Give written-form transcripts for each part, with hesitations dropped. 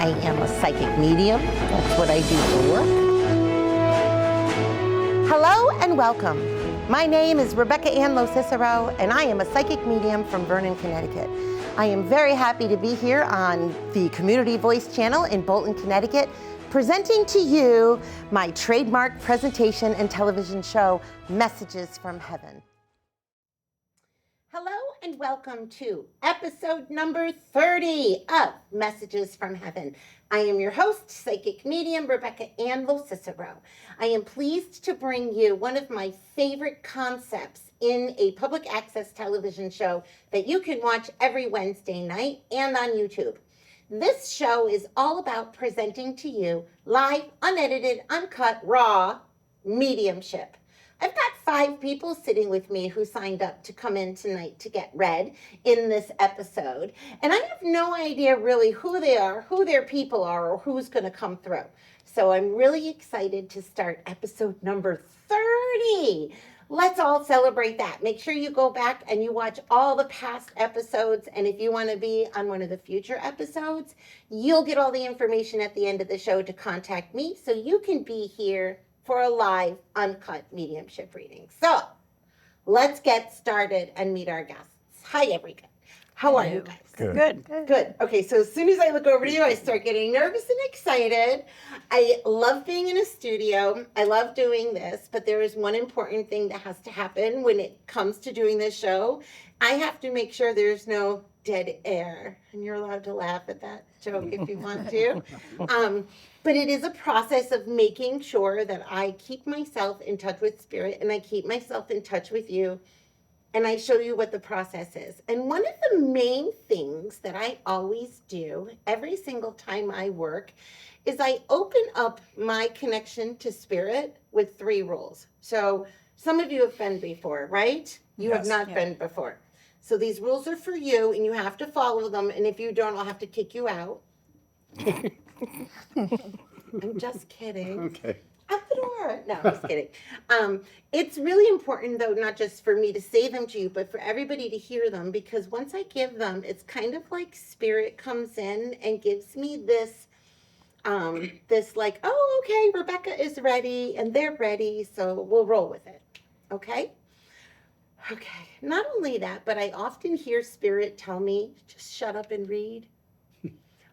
I am a psychic medium. That's what I do for work. Hello and welcome. My name is Anne LoCicero, and I am a psychic medium from Vernon, Connecticut. I am very happy to be here on the Community Voice channel in Bolton, Connecticut, presenting to you my trademark presentation and television show, Messages from Heaven. Hello and welcome to episode number 30 of Messages from Heaven. I am your host, psychic medium Anne LoCicero. I am pleased to bring you one of my favorite concepts in a public access television show that you can watch every Wednesday night and on YouTube. This show is all about presenting to you live, unedited, uncut, raw mediumship. I've got 5 people sitting with me who signed up to come in tonight to get read in this episode. And I have no idea really who they are, who their people are, or who's going to come through. So I'm really excited to start episode number 30. Let's all celebrate that. Make sure you go back and you watch all the past episodes. And if you want to be on one of the future episodes, you'll get all the information at the end of the show to contact me so you can be here for a live, uncut mediumship reading. So let's get started and meet our guests. Hi, everyone. How are you guys? Good. Okay, so as soon as I look over to you, I start getting nervous and excited. I love being in a studio. I love doing this, but there is one important thing that has to happen when it comes to doing this show. I have to make sure there's no dead air, and you're allowed to laugh at that joke if you want to. But it is a process of making sure that I keep myself in touch with spirit and I keep myself in touch with you, and I show you what the process is. And one of the main things that I always do every single time I work is I open up my connection to spirit with 3 rules. So some of you have been before, right? You have not been before. So these rules are for you, and you have to follow them. And if you don't, I'll have to kick you out. I'm just kidding. Okay. Out the door. No, I'm just kidding. It's really important, though, not just for me to say them to you, but for everybody to hear them, because once I give them, it's kind of like spirit comes in and gives me this, like, oh, okay, Rebecca is ready, and they're ready, so we'll roll with it. Okay? Okay. Not only that, but I often hear spirit tell me, just shut up and read.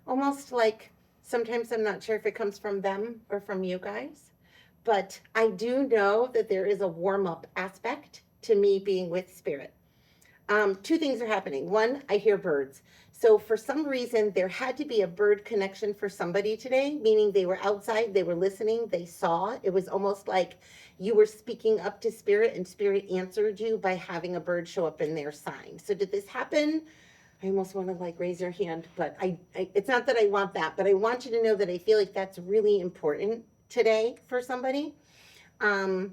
Almost like sometimes I'm not sure if it comes from them or from you guys, but I do know that there is a warm-up aspect to me being with spirit. 2 things are happening. 1, I hear birds. So for some reason, there had to be a bird connection for somebody today, meaning they were outside, they were listening, they saw. It was almost like you were speaking up to spirit and spirit answered you by having a bird show up in their sign. So did this happen? I almost want to like raise your hand, but I it's not that I want that, but I want you to know that I feel like that's really important today for somebody. All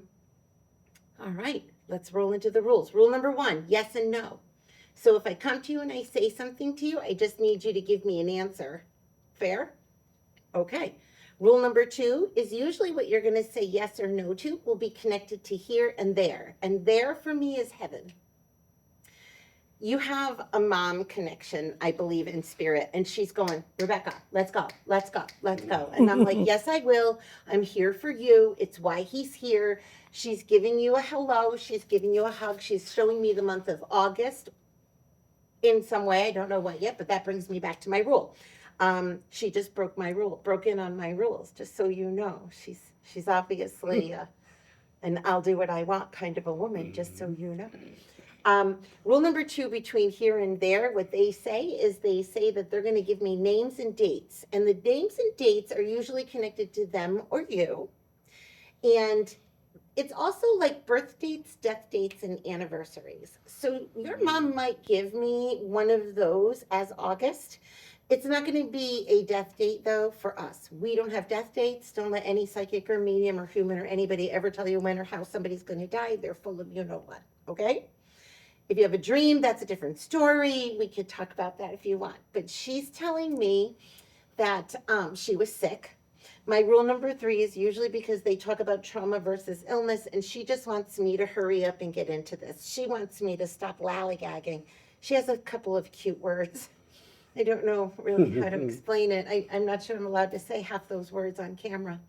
right, let's roll into the rules. Rule number 1, yes and no. So if I come to you and I say something to you, I just need you to give me an answer. Fair? Okay. Rule number 2 is usually what you're going to say yes or no to will be connected to here and there. And there for me is heaven. You have a mom connection, I believe, in spirit, and she's going, Rebecca, let's go, let's go, let's go. And I'm like, yes, I will. I'm here for you. It's why he's here. She's giving you a hello. She's giving you a hug. She's showing me the month of August in some way. I don't know what yet, but that brings me back to my rule. She just broke in on my rules, just so you know. She's obviously an I'll do what I want kind of a woman, just so you know. Rule number 2 between here and there, what they say is they say that they're going to give me names and dates. And the names and dates are usually connected to them or you. And it's also like birth dates, death dates, and anniversaries. So your mom might give me one of those as August. It's not going to be a death date, though, for us. We don't have death dates. Don't let any psychic or medium or human or anybody ever tell you when or how somebody's going to die. They're full of you-know-what, okay? If you have a dream, that's a different story. We could talk about that if you want. But she's telling me that she was sick. My rule number 3 is usually because they talk about trauma versus illness, and she just wants me to hurry up and get into this. She wants me to stop lollygagging. She has a couple of cute words. I don't know really how to explain it. I'm not sure I'm allowed to say half those words on camera.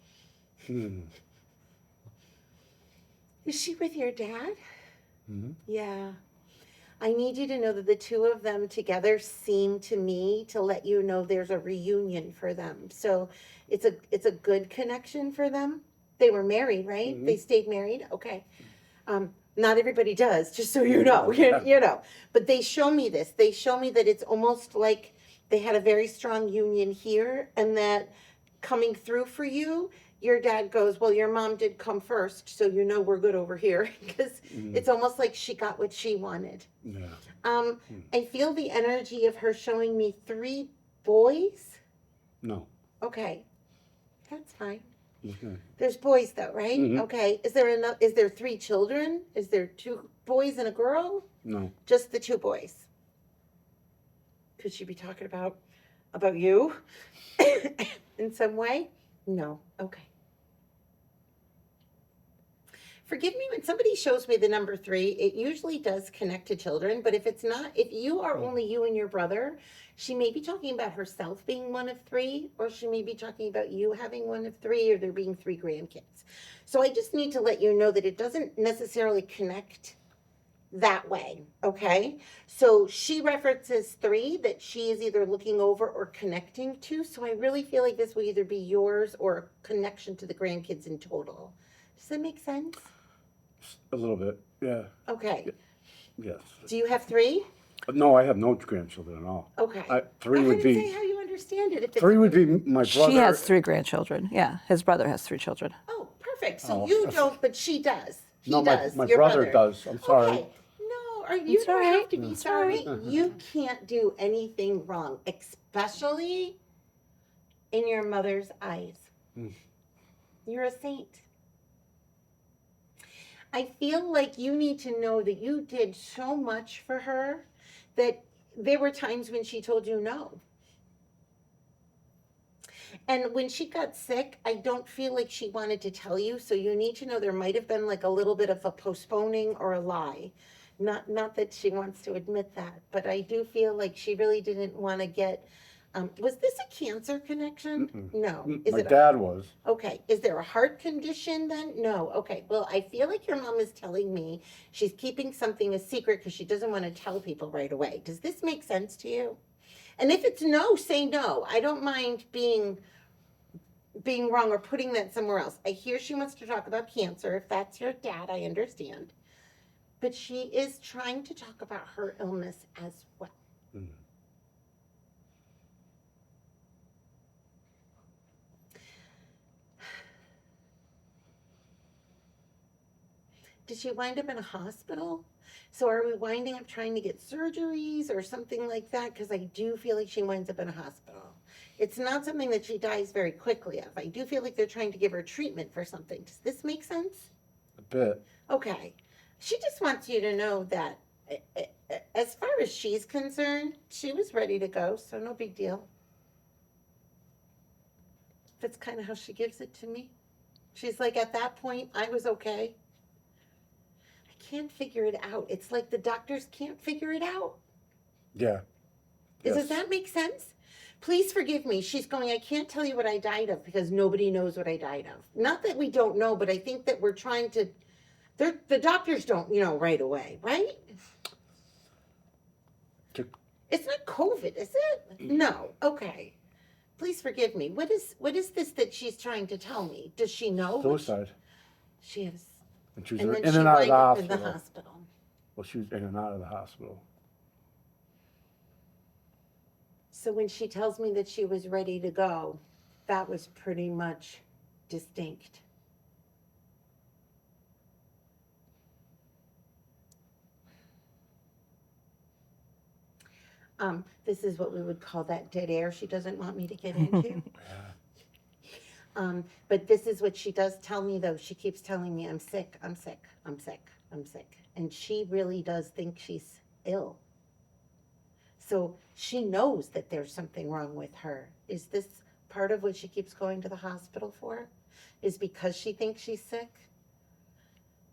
Is she with your dad? Mm-hmm. Yeah. I need you to know that the two of them together seem to me to let you know there's a reunion for them. So it's a good connection for them. They were married, right? Mm-hmm. They stayed married. Okay. Not everybody does, just so you know. You know. But they show me this. They show me that it's almost like they had a very strong union here, and that coming through for you, your dad goes, well, your mom did come first, so you know we're good over here. Because it's almost like she got what she wanted. Yeah. I feel the energy of her showing me 3 boys. No. Okay, that's fine. Okay. There's boys though, right? Mhm. Okay. Is there enough? Is there 3 children? Is there 2 boys and a girl? No. Just the 2 boys. Could she be talking about you in some way? No. Okay. Forgive me when somebody shows me the number 3, it usually does connect to children, but if it's not, if you are only you and your brother, she may be talking about herself being one of 3, or she may be talking about you having one of 3, or there being 3 grandkids. So I just need to let you know that it doesn't necessarily connect that way, okay? So she references 3 that she is either looking over or connecting to, so I really feel like this will either be yours or a connection to the grandkids in total. Does that make sense? A little bit. Yeah. Okay. Yes. Do you have 3? No, I have no grandchildren at all. Okay. 3 Go would ahead and say be. how you understand it. If it's 3 would be my brother. She has 3 grandchildren. Yeah, his brother has 3 children. Oh, perfect. So Oh. you don't, but she does. He No, does. my your brother does. I'm sorry. Okay. No, you It's don't all have right. to be It's sorry. all You can't do anything wrong, especially in your mother's eyes. You're a saint. I feel like you need to know that you did so much for her that there were times when she told you no. And when she got sick, I don't feel like she wanted to tell you. So you need to know there might have been like a little bit of a postponing or a lie. Not that she wants to admit that, but I do feel like she really didn't want to get. Was this a cancer connection? No. Is My it dad was. Okay. Is there a heart condition then? No. Okay. Well, I feel like your mom is telling me she's keeping something a secret because she doesn't want to tell people right away. Does this make sense to you? And if it's no, say no. I don't mind being wrong or putting that somewhere else. I hear she wants to talk about cancer. If that's your dad, I understand. But she is trying to talk about her illness as well. Did she wind up in a hospital? So are we winding up trying to get surgeries or something like that? Because I do feel like she winds up in a hospital. It's not something that she dies very quickly of. I do feel like they're trying to give her treatment for something. Does this make sense? A bit. Okay. She just wants you to know that as far as she's concerned, she was ready to go, so no big deal. That's kind of how she gives it to me. She's like, at that point, I was okay. Can't figure it out. It's like the doctors can't figure it out. Yeah. Does that make sense? Please forgive me. She's going, I can't tell you what I died of because nobody knows what I died of. Not that we don't know, but I think that we're trying to, the doctors don't, right away, right? It's not COVID, is it? No. Okay. Please forgive me. What is this that she's trying to tell me? Does she know? Suicide. She has. And she was And in then she and out of wound the up in hospital. the hospital. Well, she was in and out of the hospital. So when she tells me that she was ready to go, that was pretty much distinct. This is what we would call that dead air she doesn't want me to get into. But this is what she does tell me, though. She keeps telling me, I'm sick, I'm sick, I'm sick, I'm sick. And she really does think she's ill. So she knows that there's something wrong with her. Is this part of what she keeps going to the hospital for? Is because she thinks she's sick?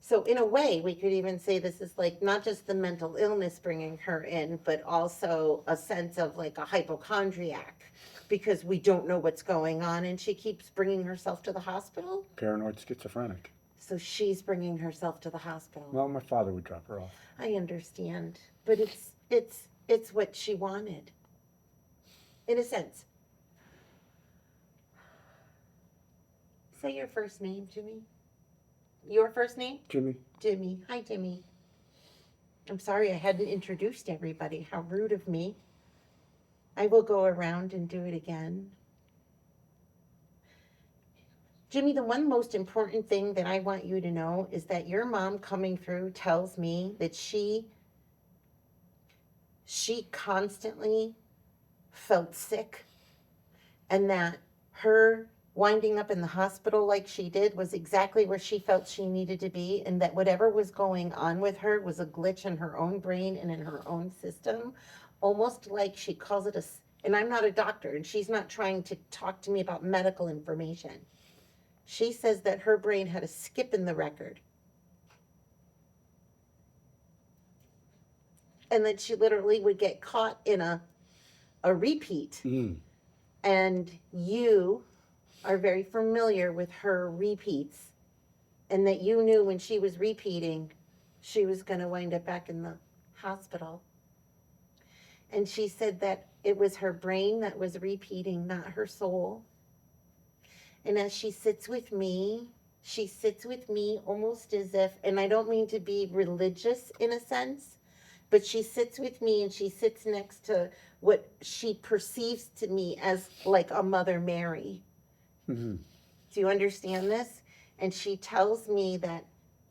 So in a way, we could even say this is like not just the mental illness bringing her in, but also a sense of like a hypochondriac because we don't know what's going on and she keeps bringing herself to the hospital. Paranoid schizophrenic. So she's bringing herself to the hospital. Well, my father would drop her off. I understand, but it's what she wanted. In a sense. Say your first name, Jimmy. Your first name? Jimmy? Jimmy. Hi, Jimmy. I'm sorry I hadn't introduced everybody. How rude of me. I will go around and do it again. Jimmy, the one most important thing that I want you to know is that your mom coming through tells me that she constantly felt sick and that her winding up in the hospital like she did was exactly where she felt she needed to be, and that whatever was going on with her was a glitch in her own brain and in her own system, almost like she calls it and I'm not a doctor and she's not trying to talk to me about medical information. She says that her brain had a skip in the record and that she literally would get caught in a repeat. And you are very familiar with her repeats, and that you knew when she was repeating, she was going to wind up back in the hospital. And she said that it was her brain that was repeating, not her soul. And as she sits with me almost as if, and I don't mean to be religious in a sense, but she sits with me and she sits next to what she perceives to me as like a Mother Mary. Mm-hmm. Do you understand this? And she tells me that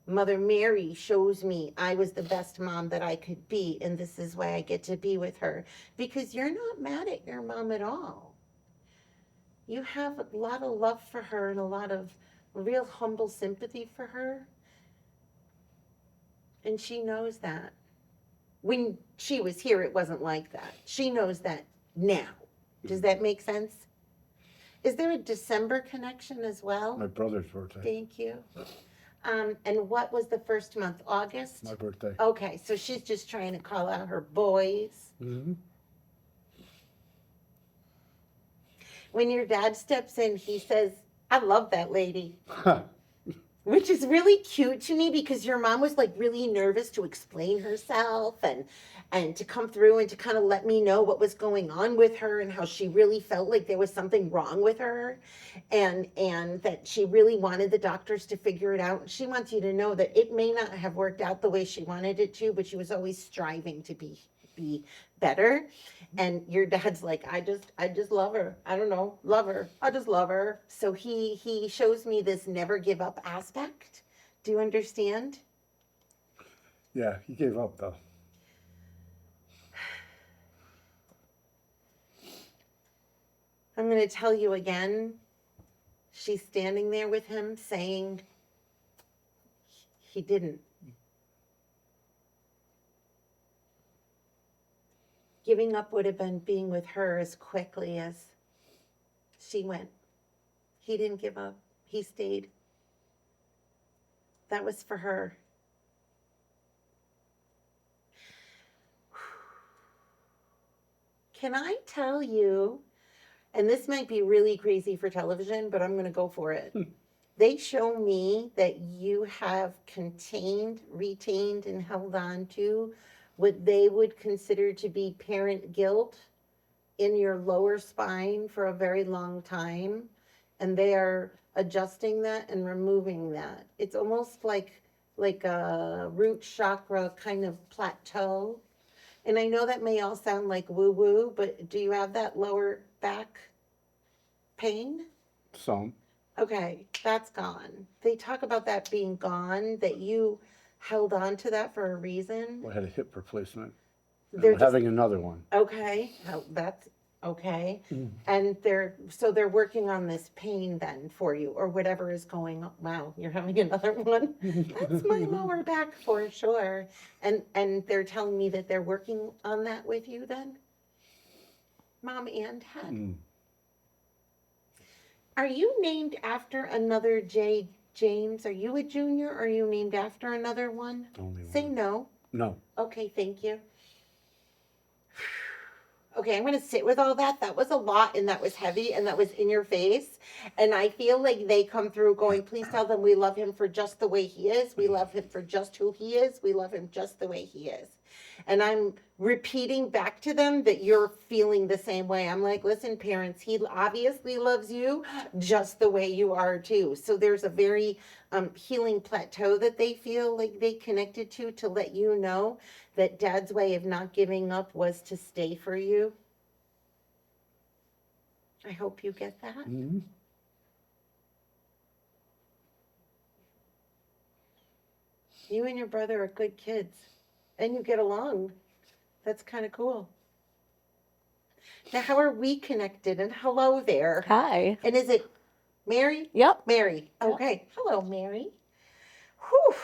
Mother Mary shows me I was the best mom that I could be, and this is why I get to be with her. Because you're not mad at your mom at all. You have a lot of love for her and a lot of real humble sympathy for her. And she knows that. When she was here, it wasn't like that. She knows that now. Does that make sense? Is there a December connection as well? My brother's birthday. Thank you. And what was the first month? August? My birthday. Okay, so she's just trying to call out her boys. Mm-hmm. When your dad steps in, he says, I love that lady. Which is really cute to me because your mom was like really nervous to explain herself and to come through and to kind of let me know what was going on with her and how she really felt like there was something wrong with her and that she really wanted the doctors to figure it out. She wants you to know that it may not have worked out the way she wanted it to, but she was always striving to be better. And your dad's like, I just love her. I don't know, love her. I just love her. So he shows me this never give up aspect. Do you understand? Yeah, he gave up though. I'm going to tell you again. She's standing there with him saying he didn't. Giving up would have been being with her as quickly as she went. He didn't give up. He stayed. That was for her. Can I tell you, and this might be really crazy for television, but I'm going to go for it. They show me that you have contained, retained, and held on to what they would consider to be parent guilt in your lower spine for a very long time. And they are adjusting that and removing that. It's almost like a root chakra kind of plateau. And I know that may all sound like woo-woo, but do you have that lower back pain? Some. Okay, that's gone. They talk about that being gone, that you held on to that for a reason. I had a hip replacement. They're We're having another one. Okay, that's okay. And they're working on this pain then for you or whatever is going on. Wow, you're having another one? That's my lower back for sure. And they're telling me that they're working on that with you then? Mom and Dad? Are you named after another J. James, are you a junior or are you named after another one? Only Say one. no. No. Okay, thank you. Okay, I'm going to sit with all that. That was a lot and that was heavy and that was in your face. And I feel like they come through going, please tell them we love him for just the way he is. We love him for just who he is. We love him just the way he is. And I'm repeating back to them that you're feeling the same way. I'm like, listen, parents, he obviously loves you just the way you are too. So there's a very healing plateau that they feel like they connected to let you know that dad's way of not giving up was to stay for you. I hope you get that. Mm-hmm. You and your brother are good kids and you get along. That's kind of cool. Now, how are we connected? And hello there. Hi. And is it Mary? Yep. Mary. Okay. Hello, Mary. Whew.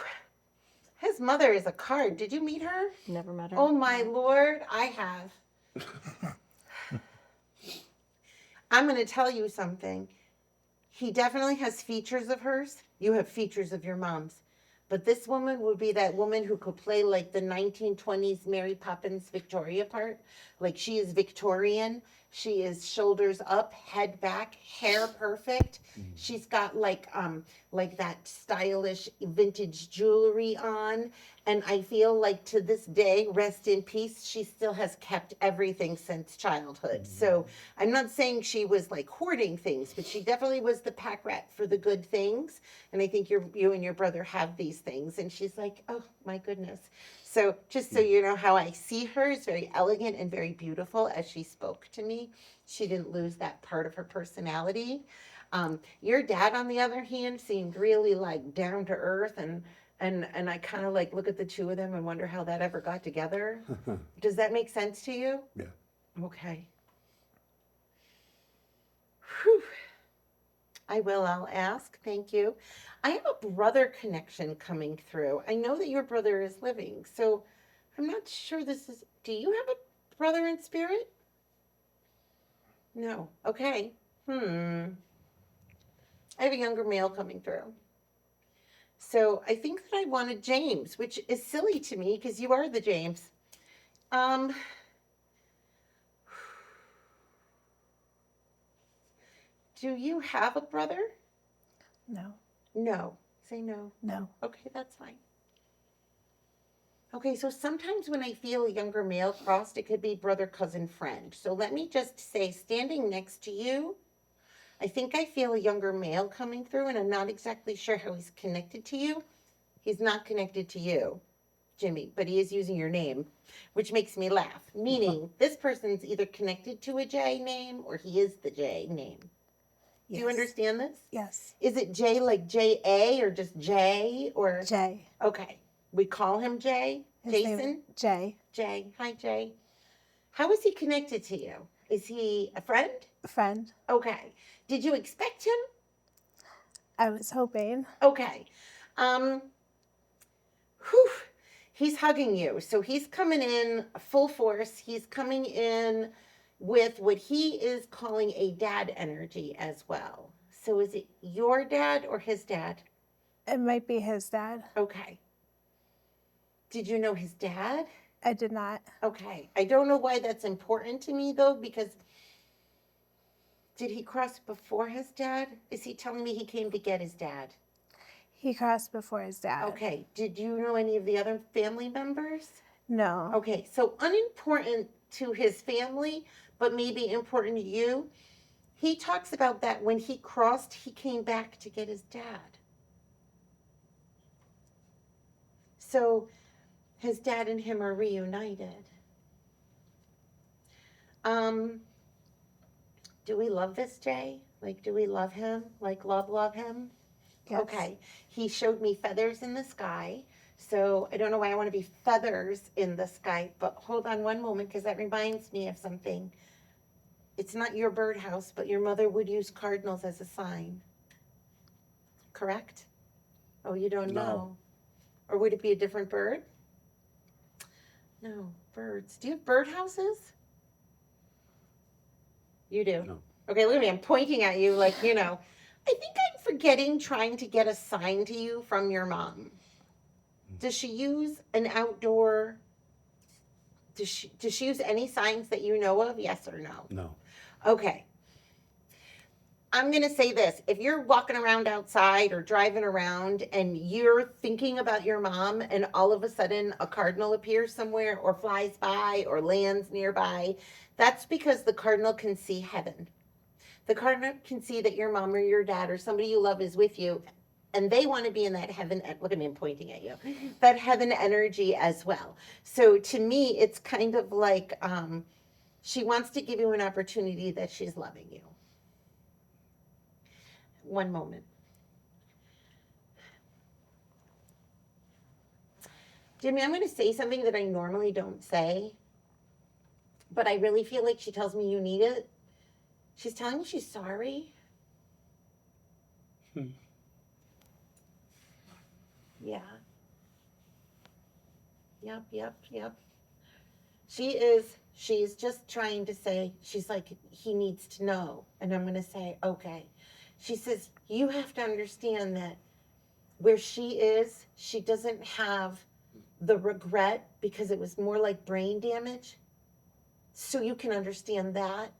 His mother is a card. Did you meet her? Never met her. Oh, my Lord. I have. I'm going to tell you something. He definitely has features of hers. You have features of your mom's. But this woman would be that woman who could play like the 1920s Mary Poppins Victoria part. Like she is Victorian. She is shoulders up, head back, hair perfect. She's got like that stylish vintage jewelry on. And I feel like to this day, rest in peace, she still has kept everything since childhood. So I'm not saying she was like hoarding things, but she definitely was the pack rat for the good things. And I think you and your brother have these things. And she's like, oh my goodness. So just so you know how I see her is very elegant and very beautiful as she spoke to me. She didn't lose that part of her personality. Your dad, on the other hand, seemed really like down to earth and I kind of like look at the two of them and wonder how that ever got together. Does that make sense to you? Yeah. Okay. Whew. I'll ask. Thank you. I have a brother connection coming through. I know that your brother is living, so I'm not sure this is. Do you have a brother in spirit? No. Okay. I have a younger male coming through. So I think that I wanted James, which is silly to me because you are the James. Do you have a brother? No. No. Say no. No. Okay, that's fine. Okay, so sometimes when I feel a younger male crossed, it could be brother, cousin, friend. So let me just say, standing next to you, I think I feel a younger male coming through, and I'm not exactly sure how he's connected to you. He's not connected to you, Jimmy, but he is using your name, which makes me laugh. Meaning, this person's either connected to a J name or he is the J name. Yes. Do you understand this? Yes. Is it J like J-A or just J or? Jay. Okay. We call him Jay? His name- Jason? Jay. Jay. Hi, Jay. How is he connected to you? Is he a friend? A friend. Okay. Did you expect him? I was hoping. Okay. He's hugging you. So he's coming in full force. He's coming in with what he is calling a dad energy as well. So is it your dad or his dad? It might be his dad. Okay. Did you know his dad? I did not. Okay. I don't know why that's important to me though, because did he cross before his dad? Is he telling me he came to get his dad? He crossed before his dad. Okay. Did you know any of the other family members? No. Okay. So unimportant to his family, but maybe important to you. He talks about that when he crossed, he came back to get his dad. So his dad and him are reunited. Do we love this Jay? Like, do we love him? Like, love him? Yes. Okay. He showed me feathers in the sky. So I don't know why I want to be feathers in the sky, but hold on one moment because that reminds me of something. It's not your birdhouse, but your mother would use cardinals as a sign. Correct? Oh, you don't No. know? Or would it be a different bird? No, birds. Do you have birdhouses? You do? No. Okay, look at me. I'm pointing at you like, you know. I think I'm forgetting trying to get a sign to you from your mom. Does she use an outdoor? Does she use any signs that you know of? Yes or no? No. Okay. I'm going to say this. If you're walking around outside or driving around and you're thinking about your mom and all of a sudden a cardinal appears somewhere or flies by or lands nearby, that's because the cardinal can see heaven. The cardinal can see that your mom or your dad or somebody you love is with you, and they want to be in that heaven. Look at me, I'm pointing at you. That heaven energy as well. So to me, it's kind of like she wants to give you an opportunity that she's loving you. One moment. Jimmy, I'm going to say something that I normally don't say, but I really feel like she tells me you need it. She's telling me she's sorry. Yeah. Yep. She's just trying to say, she's like, he needs to know. And I'm going to say, okay. She says, you have to understand that where she is, she doesn't have the regret because it was more like brain damage. So you can understand that.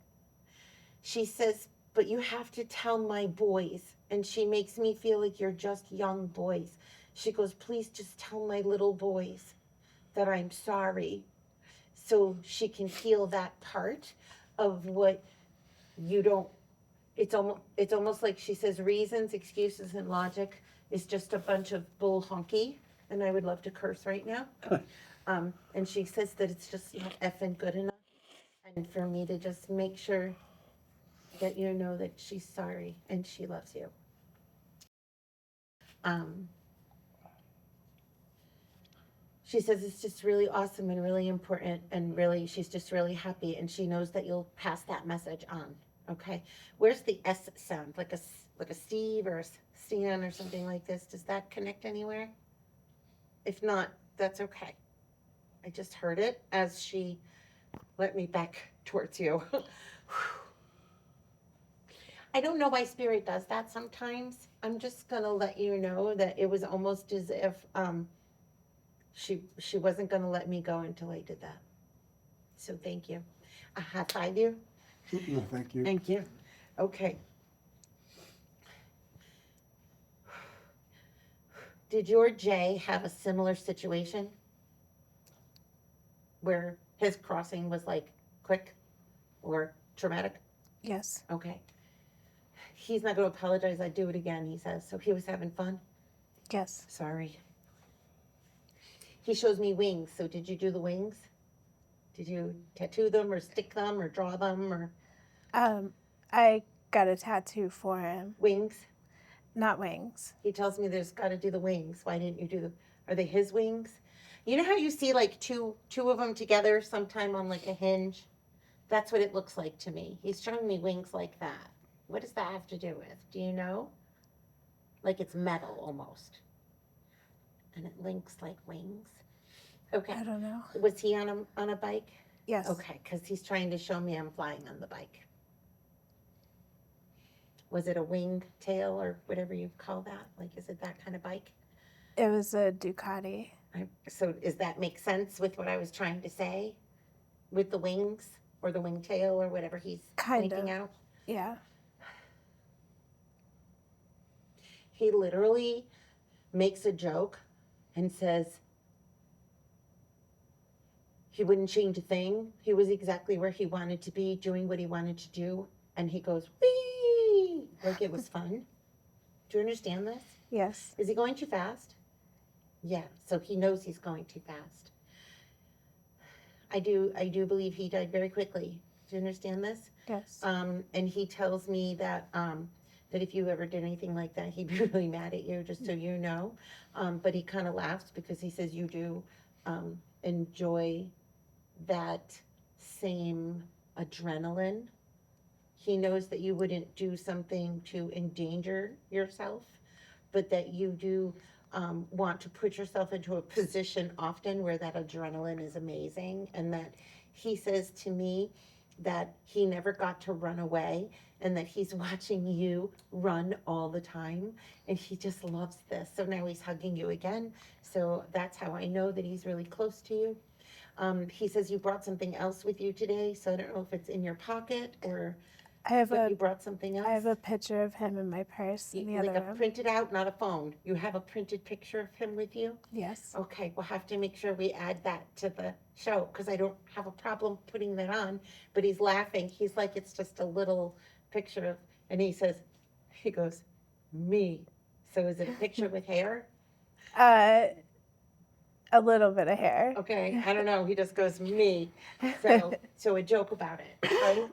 She says, but you have to tell my boys. And she makes me feel like you're just young boys. She goes, please just tell my little boys that I'm sorry. So she can feel that part of what you don't, it's almost like she says reasons, excuses, and logic is just a bunch of bull honky. And I would love to curse right now. And she says that it's just not effing good enough. And for me to just make sure that you know that she's sorry and she loves you. She says it's just really awesome and really important, and really she's just really happy, and she knows that you'll pass that message on. Okay, where's the S sound? Like a Steve or a Stan or something like this? Does that connect anywhere? If not, that's okay. I just heard it as she let me back towards you. I don't know why spirit does that sometimes. I'm just gonna let you know that it was almost as if she wasn't gonna let me go until I did that. So thank you. I high five you. No, thank you. Thank you. Okay. Did your Jay have a similar situation where his crossing was like quick or traumatic? Yes. Okay. He's not going to apologize. I'd do it again, he says. So he was having fun? Yes. Sorry. He shows me wings. So did you do the wings? Did you tattoo them or stick them or draw them or I got a tattoo for him. wings? Not wings. He tells me there's got to do the wings. Why didn't you do them? Are they his wings? You know how you see like two of them together sometime on like a hinge? That's what it looks like to me. He's showing me wings like that. What does that have to do with? Do you know? Like it's metal almost. And it links like wings. Okay. I don't know. Was he on a bike? Yes. Okay, because he's trying to show me I'm flying on the bike. Was it a wing tail or whatever you call that? Like, is it that kind of bike? It was a Ducati. So does that make sense with what I was trying to say? With the wings or the wing tail or whatever he's Kind pointing of. out? Yeah. He literally makes a joke and says he wouldn't change a thing. He was exactly where he wanted to be, doing what he wanted to do. And he goes, wee, like it was fun. Do you understand this? Yes. Is he going too fast? Yeah, so he knows he's going too fast. I do believe he died very quickly. Do you understand this? Yes. And he tells me that that if you ever did anything like that, he'd be really mad at you, just so you know. But he kind of laughs because he says you do enjoy that same adrenaline. He knows that you wouldn't do something to endanger yourself, but that you do want to put yourself into a position often where that adrenaline is amazing. And that he says to me that he never got to run away and that he's watching you run all the time. And he just loves this. So now he's hugging you again. So that's how I know that he's really close to you. He says you brought something else with you today. So I don't know if it's in your pocket or but you brought something else. I have a picture of him in my purse in the like other a room. printed out, not a phone. You have a printed picture of him with you? Yes. Okay, we'll have to make sure we add that to the show because I don't have a problem putting that on. But he's laughing. He's like, it's just a little picture of, and he goes, me. So is it a picture with hair? A little bit of hair. Okay, I don't know. He just goes, me. So a joke about it, right?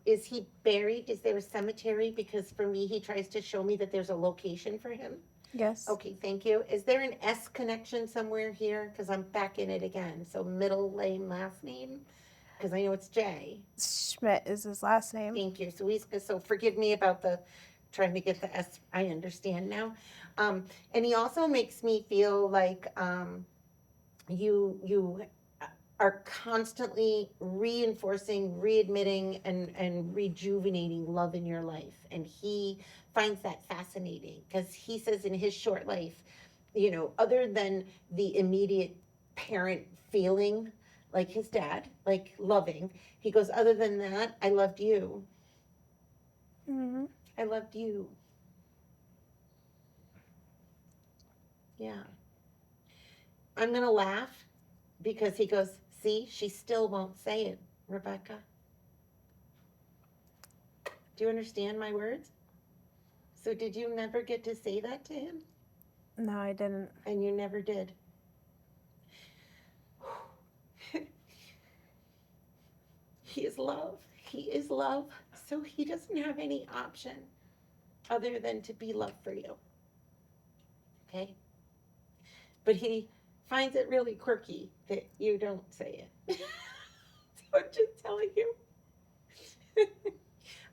Is he buried? Is there a cemetery? Because for me, he tries to show me that there's a location for him. Yes. Okay, thank you. Is there an S connection somewhere here? Because I'm back in it again. So middle name, last name? Because I know it's J. Schmidt is his last name. Thank you. So forgive me about the trying to get the S. I understand now. And he also makes me feel like you are constantly reinforcing, readmitting, and rejuvenating love in your life. And he finds that fascinating because he says in his short life, other than the immediate parent feeling, like his dad, like loving, he goes, other than that, I loved you. Mm-hmm. I loved you. Yeah. I'm going to laugh because he goes, see, she still won't say it, Rebecca. Do you understand my words? So did you never get to say that to him? No, I didn't. And you never did. He is love. He is love. So he doesn't have any option other than to be love for you. Okay? But he finds it really quirky that you don't say it. So I'm just telling you.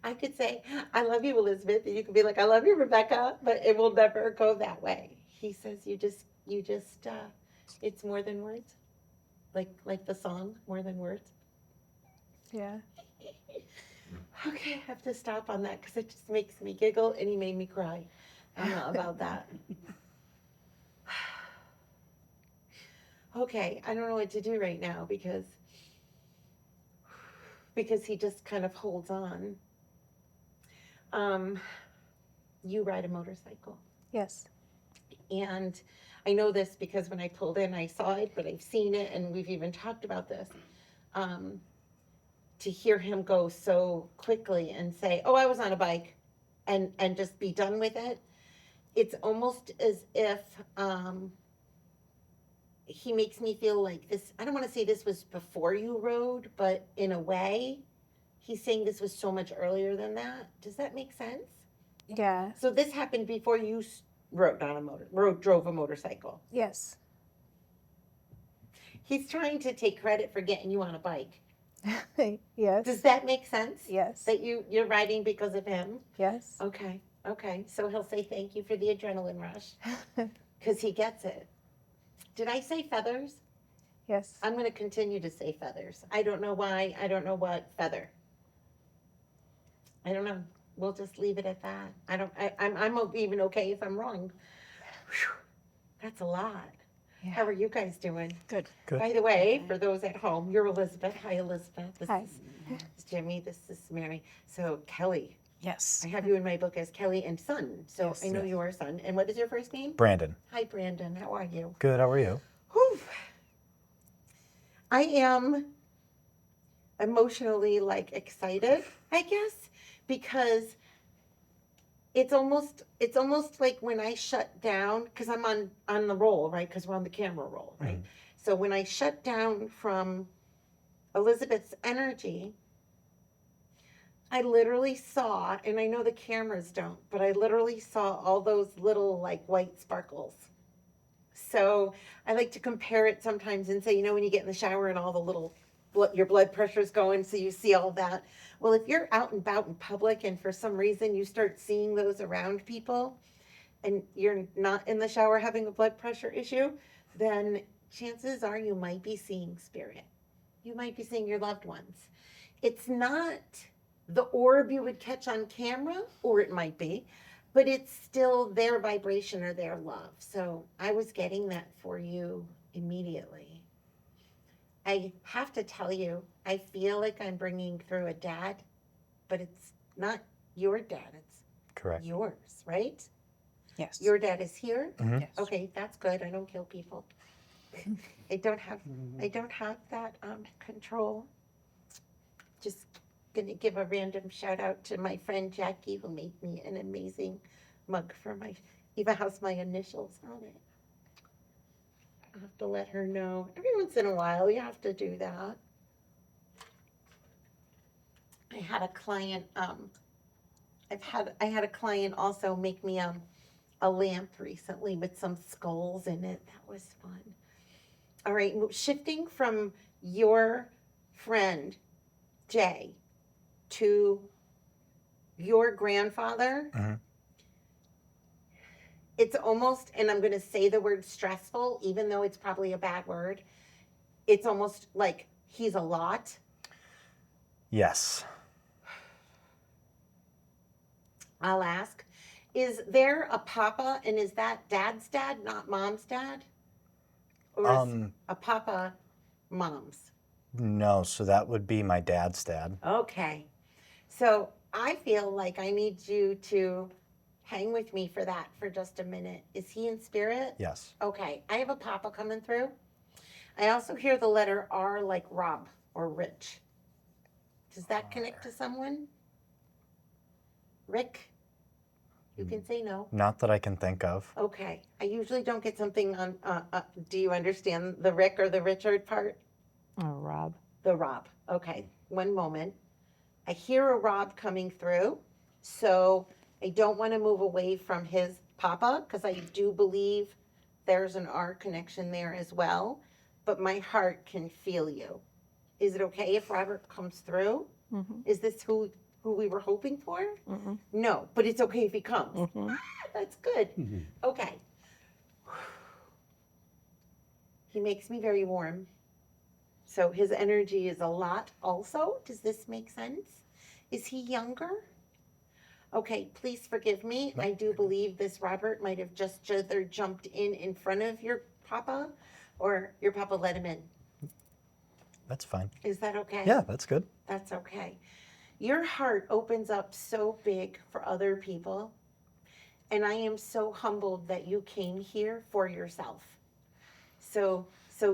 I could say, I love you, Elizabeth, and you could be like, I love you, Rebecca, but it will never go that way. He says you just it's more than words. Like the song, more than words. Yeah. Okay, I have to stop on that because it just makes me giggle and he made me cry about that. Okay, I don't know what to do right now because he just kind of holds on. You ride a motorcycle. Yes. And I know this because when I pulled in, I saw it, but I've seen it and we've even talked about this. To hear him go so quickly and say, oh, I was on a bike and just be done with it. It's almost as if he makes me feel like this. I don't want to say this was before you rode, but in a way, he's saying this was so much earlier than that. Does that make sense? Yeah. So this happened before you drove a motorcycle. Yes. He's trying to take credit for getting you on a bike. Yes. Does that make sense? Yes. That you're riding because of him? Yes. Okay. So he'll say thank you for the adrenaline rush because he gets it. Did I say feathers? Yes. I'm going to continue to say feathers. I don't know why. I don't know what feather. I don't know. We'll just leave it at that. I'm even okay if I'm wrong. Whew. That's a lot. Yeah. How are you guys doing? Good. By the way, for those at home, you're Elizabeth. Hi, Elizabeth. This Hi. is Jimmy. This is Mary. So Kelly. Yes. I have you in my book as Kelly and son. So Yes. I know you are a son. And what is your first name? Brandon. Hi, Brandon. How are you? Good, how are you? Whew. I am emotionally excited, I guess, because it's almost like when I shut down, because I'm on the roll, right? Because we're on the camera roll, right? Mhm. So when I shut down from Elizabeth's energy, I literally saw, and I know the cameras don't, but I literally saw all those little white sparkles. So I like to compare it sometimes and say, when you get in the shower and all the little, your blood pressure's going, so you see all that. Well, if you're out and about in public and for some reason you start seeing those around people and you're not in the shower having a blood pressure issue, then chances are you might be seeing spirit. You might be seeing your loved ones. it's not the orb you would catch on camera, or it might be, but it's still their vibration or their love. So I was getting that for you immediately. I have to tell you, I feel like I'm bringing through a dad, but it's not your dad, it's Correct. yours, right? Yes. Your dad is here? Mhm. Yes. Okay, that's good. I don't kill people. I don't have that control. Just gonna give a random shout out to my friend Jackie, who made me an amazing mug for my, even has my initials on it. I have to let her know. Every once in a while, you have to do that. I had a client, I had a client also make me a lamp recently with some skulls in it. That was fun. All right, shifting from your friend Jay to your grandfather. Mhm. It's almost, and I'm going to say the word stressful, even though it's probably a bad word. It's almost like he's a lot. Yes. I'll ask, is there a papa, and is that dad's dad, not mom's dad? Or is a papa mom's? No, so that would be my dad's dad. Okay. So I feel like I need you to hang with me for that for just a minute. Is he in spirit? Yes. Okay. I have a papa coming through. I also hear the letter R like Rob or Rich. Does that connect to someone? Rick? You can say no. Not that I can think of. Okay. I usually don't get something on. Do you understand the Rick or the Richard part? Oh, Rob. The Rob. Okay. One moment. I hear a Rob coming through. So I don't want to move away from his papa because I do believe there's an R connection there as well. But my heart can feel you. Is it okay if Robert comes through? Mm-hmm. Is this who we were hoping for? Mm-hmm. No, but it's okay if he comes. Mm-hmm. That's good. Mhm. Okay. He makes me very warm. So his energy is a lot also. Does this make sense? Is he younger? Okay, please forgive me. I do believe this Robert might have just either jumped in front of your papa or your papa let him in. That's fine. Is that okay? Yeah, that's good. That's okay. Your heart opens up so big for other people. And I am so humbled that you came here for yourself. So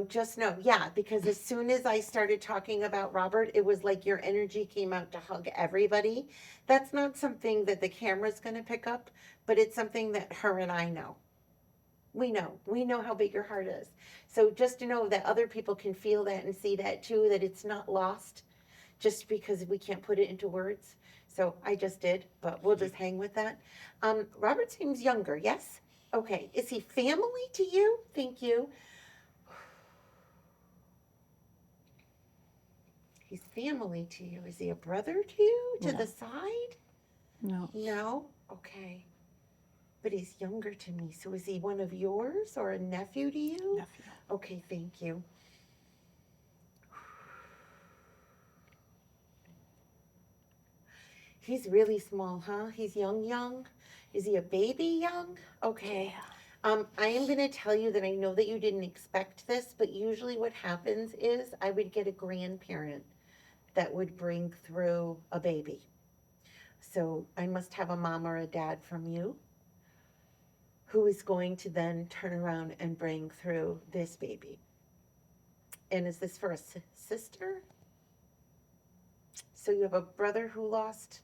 just know, yeah, because as soon as I started talking about Robert, it was like your energy came out to hug everybody. That's not something that the camera's going to pick up, but it's something that her and I know. We know how big your heart is. So just to know that other people can feel that and see that too, that it's not lost just because we can't put it into words. So I just did, but we'll just hang with that. Robert seems younger, yes? Okay, is he family to you? Thank you. He's family to you. Is he a brother to you, to No. the side? No. No? Okay. But he's younger to me. So is he one of yours or a nephew to you? Nephew. Okay, thank you. He's really small, huh? He's young? Is he a baby young? Okay. I am going to tell you that I know that you didn't expect this, but usually what happens is I would get a grandparent that would bring through a baby. So I must have a mom or a dad from you who is going to then turn around and bring through this baby. And is this for a sister? So you have a brother who lost?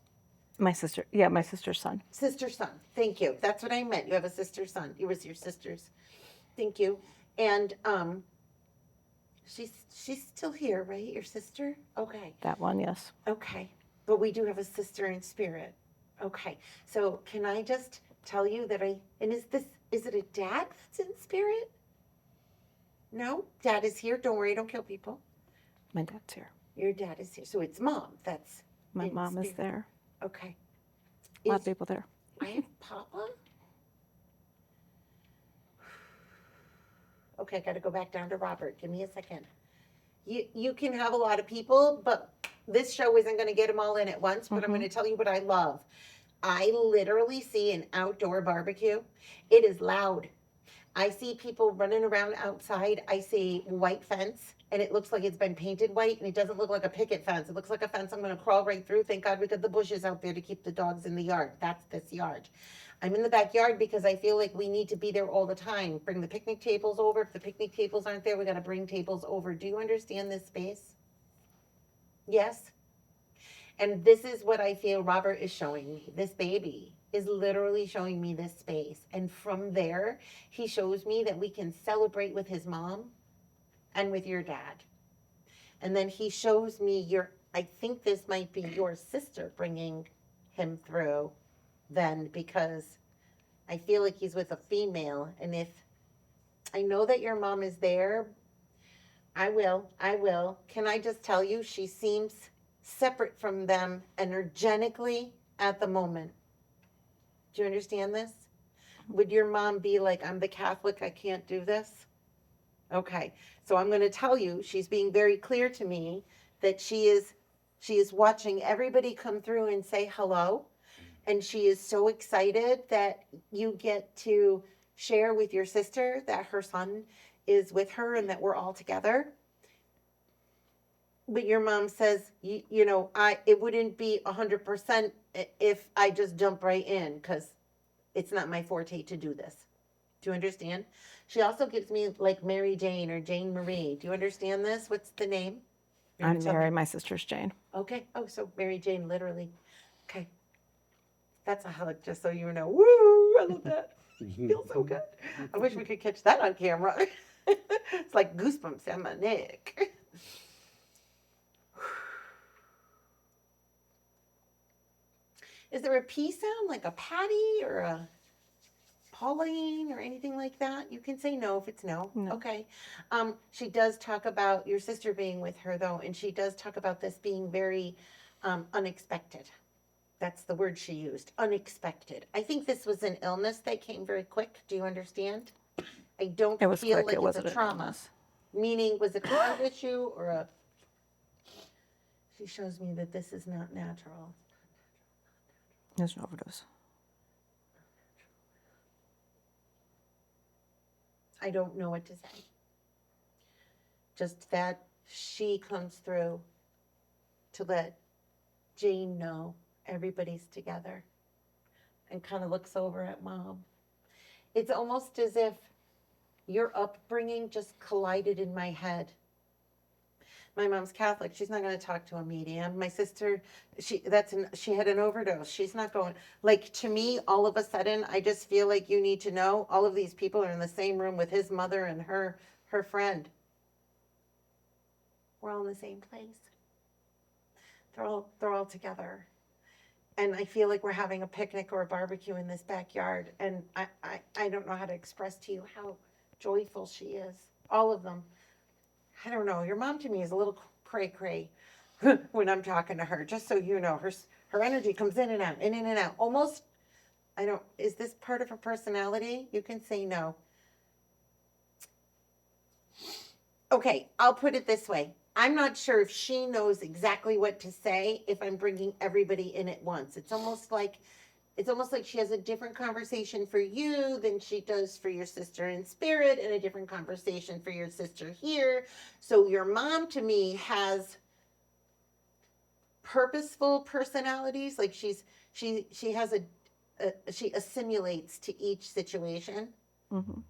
My sister. Yeah, my sister's son. Sister son. Thank you. That's what I meant. You have a sister son. It was your sister's. Thank you. And she's still here, right? Your sister? Okay. That one, yes. Okay. But we do have a sister in spirit. Okay. So can I just tell you that is it a dad that's in spirit? No? Dad is here. Don't worry, don't kill people. My dad's here. Your dad is here. So it's mom that's My in mom is spirit. there. Okay. A lot of Is- people there. I have Papa? Okay, I gotta go back down to Robert. Give me a second. You can have a lot of people, but this show isn't going to get them all in at once, but I'm going to tell you what I love. I literally see an outdoor barbecue. It is loud. I see people running around outside. I see white fence, and it looks like it's been painted white, and it doesn't look like a picket fence. It looks like a fence I'm going to crawl right through. Thank God we got the bushes out there to keep the dogs in the yard. That's this yard. I'm in the backyard because I feel like we need to be there all the time. Bring the picnic tables over. If the picnic tables aren't there, we got to bring tables over. Do you understand this space? Yes? And this is what I feel Robert is showing me. This baby is literally showing me this space. And from there, he shows me that we can celebrate with his mom and with your dad. And then he shows me I think this might be your sister bringing him through then, because I feel like he's with a female. And if I know that your mom is there, I will. Can I just tell you, she seems separate from them energetically at the moment. Do you understand this? Would your mom be like, I'm the Catholic, I can't do this? Okay, so I'm going to tell you, she's being very clear to me that she is watching everybody come through and say hello, and she is so excited that you get to share with your sister that her son is with her and that we're all together. But your mom says, it wouldn't be 100% if I just jump right in, because it's not my forte to do this. Do you understand? She also gives me like Mary Jane or Jane Marie. Do you understand this? What's the name? I'm Mary, my sister's Jane. Okay. Oh, so Mary Jane, literally. Okay. That's a hug, just so you know. Woo! I love that. Feels so good. I wish we could catch that on camera. It's like goosebumps down my neck. Is there a P sound, like a Patty or a Pauline or anything like that? You can say no if it's no. No. Okay. She does talk about your sister being with her, though, and she does talk about this being very unexpected. That's the word she used, unexpected. I think this was an illness that came very quick. Do you understand? I don't It was feel quick. like It it's wasn't a an trauma. illness. Meaning, was it a heart issue or a... She shows me that this is not natural. There's an overdose. I don't know what to say. Just that she comes through to let Jane know everybody's together and kind of looks over at mom. It's almost as if your upbringing just collided in my head. My mom's Catholic. She's not going to talk to a medium. My sister, she had an overdose. She's not going. Like, to me, all of a sudden, I just feel like you need to know all of these people are in the same room with his mother and her friend. We're all in the same place. They're all together. And I feel like we're having a picnic or a barbecue in this backyard. And I don't know how to express to you how joyful she is. All of them. I don't know. Your mom to me is a little cray-cray when I'm talking to her. Just so you know, her energy comes in and out, in and out. Almost, is this part of her personality? You can say no. Okay, I'll put it this way. I'm not sure if she knows exactly what to say if I'm bringing everybody in at once. It's almost like she has a different conversation for you than she does for your sister in spirit, and a different conversation for your sister here. So your mom to me has purposeful personalities. Like she assimilates to each situation. Mm-hmm.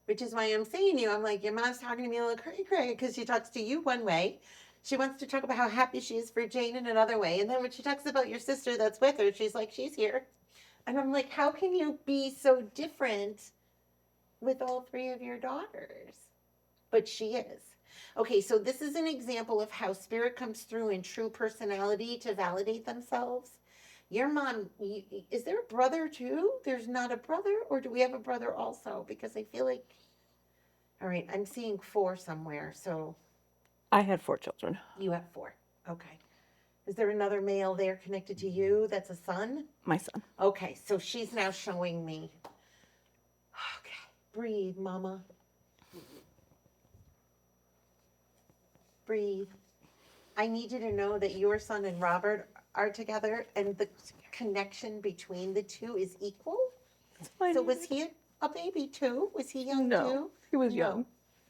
Which is why I'm saying to you, I'm like, your mom's talking to me a little cray-cray because she talks to you one way. She wants to talk about how happy she is for Jane in another way. And then when she talks about your sister that's with her, she's like, she's here. And I'm like, how can you be so different with all three of your daughters? But she is. Okay, so this is an example of how spirit comes through in true personality to validate themselves. Your mom, is there a brother too? There's not a brother? Or do we have a brother also? Because I feel like, all right, I'm seeing 4 somewhere. So I had 4 children. you have 4. Okay. Is there another male there connected to you that's a son? My son. Okay, so she's now showing me. Okay, breathe, mama. Breathe. I need you to know that your son and Robert are together, and the connection between the two is equal. So was he a baby too? Was he young No, too? he was No. young.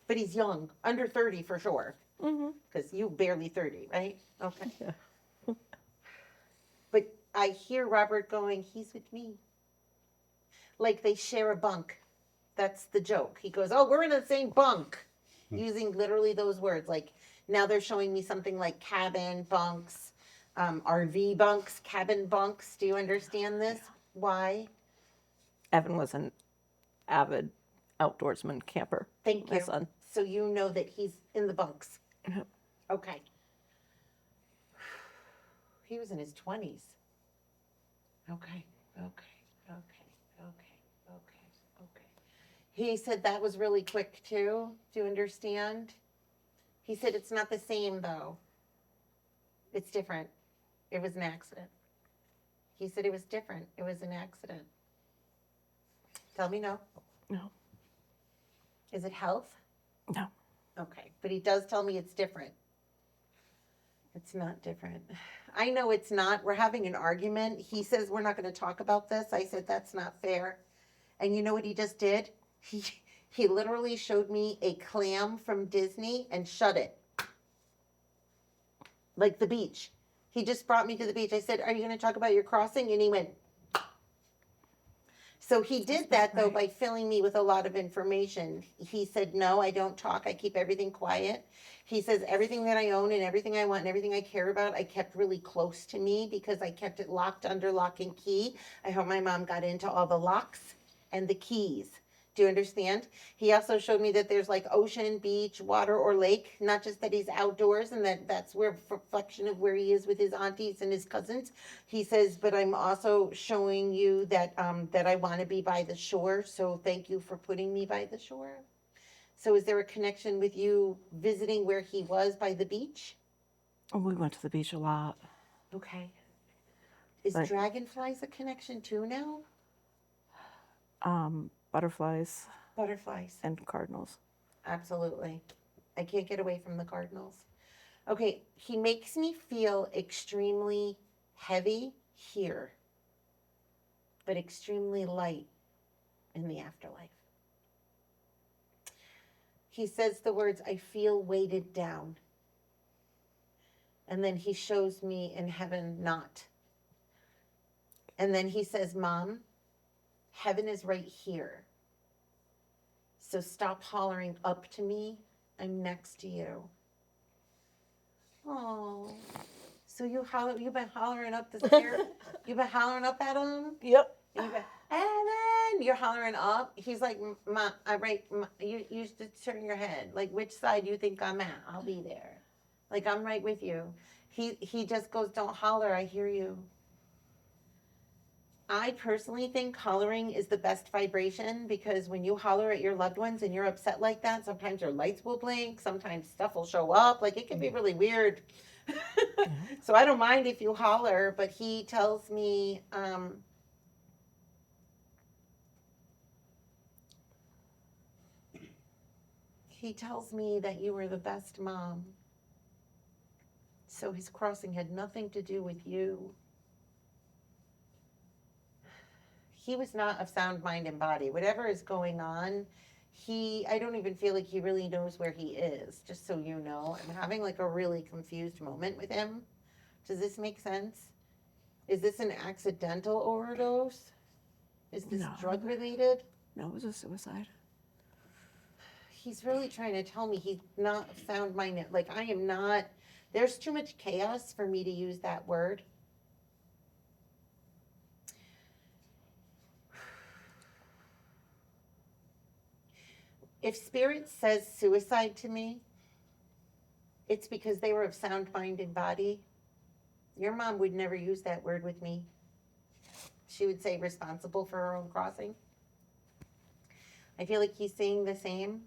But he's young, under 30 for sure. Mm-hmm. Because you barely 30, right? Okay. Yeah. But I hear Robert going, he's with me. Like they share a bunk. That's the joke. He goes, oh, we're in the same bunk. Using literally those words. Like now they're showing me something like cabin bunks, RV bunks, cabin bunks. Do you understand this? Why? Evan was an avid outdoorsman camper. Thank My you. son. So you know that he's in the bunks. Yep. Okay. He was in his 20s. Okay, okay, okay, okay, okay, okay. He said that was really quick too. Do you understand? He said it's not the same though. It's different. It was an accident. He said it was different. It was an accident. Tell me no. No. Is it health? No. Okay, but he does tell me it's different. It's not different. I know it's not. We're having an argument. He says we're not going to talk about this. I said that's not fair. And you know what he just did? He literally showed me a clam from Disney and shut it. Like the beach. He just brought me to the beach. I said, "Are you going to talk about your crossing?" And he went. So he did that though by filling me with a lot of information. He said, "No, I don't talk. I keep everything quiet." He says, "Everything that I own and everything I want and everything I care about, I kept really close to me because I kept it locked under lock and key. I hope my mom got into all the locks and the keys." Do you understand? He also showed me that there's like ocean, beach, water, or lake, not just that he's outdoors and that's where reflection of where he is with his aunties and his cousins. He says, but I'm also showing you that that I want to be by the shore. So thank you for putting me by the shore. So is there a connection with you visiting where he was by the beach? Oh, we went to the beach a lot. Okay. Is Like- dragonflies a connection too now? Butterflies Butterflies. and cardinals. Absolutely. I can't get away from the cardinals. Okay, he makes me feel extremely heavy here, but extremely light in the afterlife. He says the words, I feel weighted down. And then he shows me in heaven not. And then he says, Mom, heaven is right here. So stop hollering up to me. I'm next to you. Oh, so you've been hollering up the stairs? You've been hollering up at him? Yep. And you've been, Evan, you're hollering up. He's like, Ma, you just turn your head. Like, which side do you think I'm at? I'll be there. Like, I'm right with you. He just goes, don't holler, I hear you. I personally think hollering is the best vibration because when you holler at your loved ones and you're upset like that, sometimes your lights will blink, sometimes stuff will show up. Like it can be really weird. So I don't mind if you holler, but he tells me, that you were the best mom. So his crossing had nothing to do with you. He was not of sound mind and body. Whatever is going on, I don't even feel like he really knows where he is, just so you know. I'm having like a really confused moment with him. Does this make sense? Is this an accidental overdose? Is this No. drug related? No, it was a suicide. He's really trying to tell me he's not of sound mind. Like I am not, there's too much chaos for me to use that word. If spirit says suicide to me, it's because they were of sound mind and body. Your mom would never use that word with me. She would say responsible for her own crossing. I feel like he's saying the same.